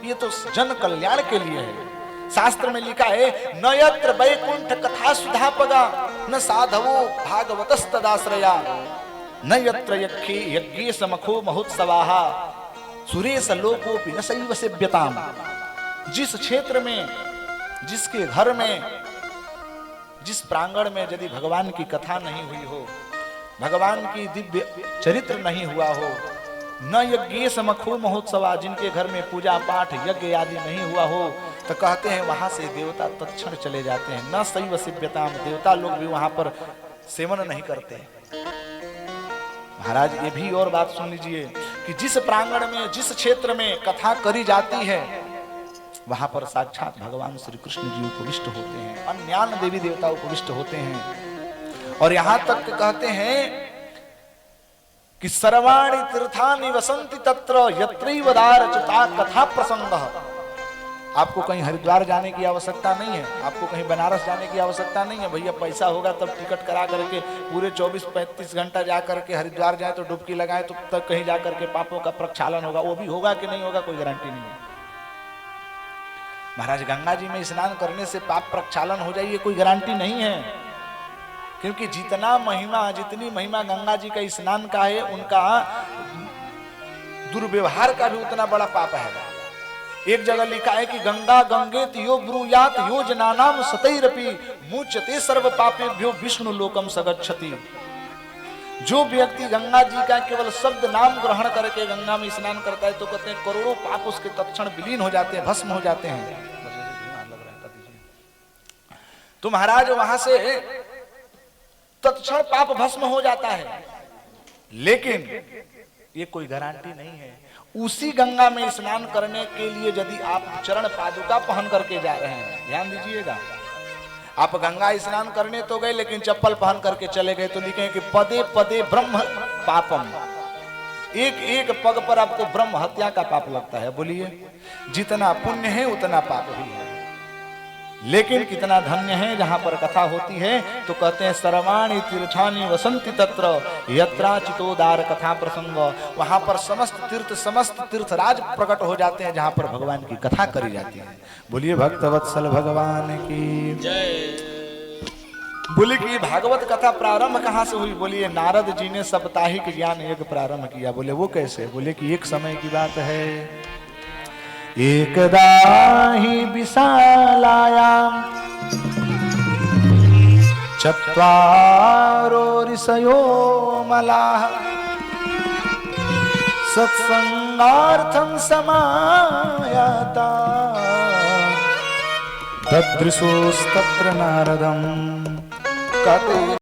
ये तो जन कल्याण के लिए है। शास्त्र में लिखा है न यत्र वैकुंठ कथा सुधापगा न साधवो भागवतस्तदाश्रया न यत्र यज्ञे यज्ञे समखो महोत्सवाः सुरेश लोकोपि न सैव सेव्यताम। जिस क्षेत्र में, जिसके घर में, जिस प्रांगण में यदि भगवान की कथा नहीं हुई हो, भगवान की दिव्य चरित्र नहीं हुआ हो, न यज्ञ समखो महोत्सवा, जिनके घर में पूजा पाठ यज्ञ आदि नहीं हुआ हो, तो कहते हैं वहां से देवता तत्क्षण चले जाते हैं। न सैव सेव्यताम, देवता लोग भी वहां पर सेवन नहीं करते। महाराज ये भी और बात सुन लीजिए कि जिस प्रांगण में, जिस क्षेत्र में कथा करी जाती है वहां पर साक्षात भगवान श्री कृष्ण जी उपविष्ट होते हैं, अन्यान्य देवी देवता उपविष्ट होते हैं। और यहां तक कहते हैं कि सर्वाणि तीर्थानि वसंति तत्र यत्रैव दारचता कथा प्रसंगः। आपको कहीं हरिद्वार जाने की आवश्यकता नहीं है, आपको कहीं बनारस जाने की आवश्यकता नहीं है। भैया पैसा होगा तब टिकट करा करके पूरे 24-35 घंटा जा करके हरिद्वार जाए तो डुबकी लगाए तो तक कहीं जा करके पापों का प्रक्षालन होगा। वो भी होगा कि नहीं होगा कोई गारंटी नहीं है। महाराज गंगा जी में स्नान करने से पाप प्रक्षालन हो जाए ये कोई गारंटी नहीं है, क्योंकि जितना महिमा, जितनी महिमा गंगा जी का स्नान का है, उनका दुर्व्यवहार का भी उतना बड़ा पाप है। एक जगह लिखा है कि गंगा गंगेत यो ब्रूयात यो जनानाम सतैरपि मुच्यते सर्व पापेभ्यो विष्णु लोकम सगच्छति। जो व्यक्ति गंगा जी का केवल शब्द नाम ग्रहण करके गंगा में स्नान करता है तो कहते हैं करोड़ों पाप उसके तत्क्षण विलीन हो जाते हैं, भस्म हो जाते हैं। तो महाराज वहां से तत्क्षण पाप भस्म हो जाता है, लेकिन ये कोई गारंटी नहीं है। उसी गंगा में स्नान करने के लिए यदि आप चरण पादुका पहन करके जा रहे हैं, ध्यान दीजिएगा, आप गंगा स्नान करने तो गए लेकिन चप्पल पहन करके चले गए तो लिखे कि पदे पदे ब्रह्म पापम, एक एक पग पर आपको ब्रह्म हत्या का पाप लगता है। बोलिए जितना पुण्य है उतना पाप भी है, लेकिन कितना धन्य है जहां पर कथा होती है। तो कहते हैं सर्वाणि तीर्थानि वसंति तत्र यत्राचितोदार कथा प्रसंग। वहां पर समस्त तीर्थराज प्रकट हो जाते हैं जहां पर भगवान की कथा करी जाती है। बोलिए भक्तवत्सल भगवान की जय। बोले कि भागवत कथा प्रारंभ कहां से हुई? बोलिए नारद जी ने साप्ताहिक ज्ञान यज्ञ प्रारंभ किया। बोले वो कैसे? बोले कि एक समय की बात है, एकदा हि विशालायां चत्वारो ऋषयो मलाः सत्संगार्थं समायाता तदृशोस्तत्र नारदं। कहते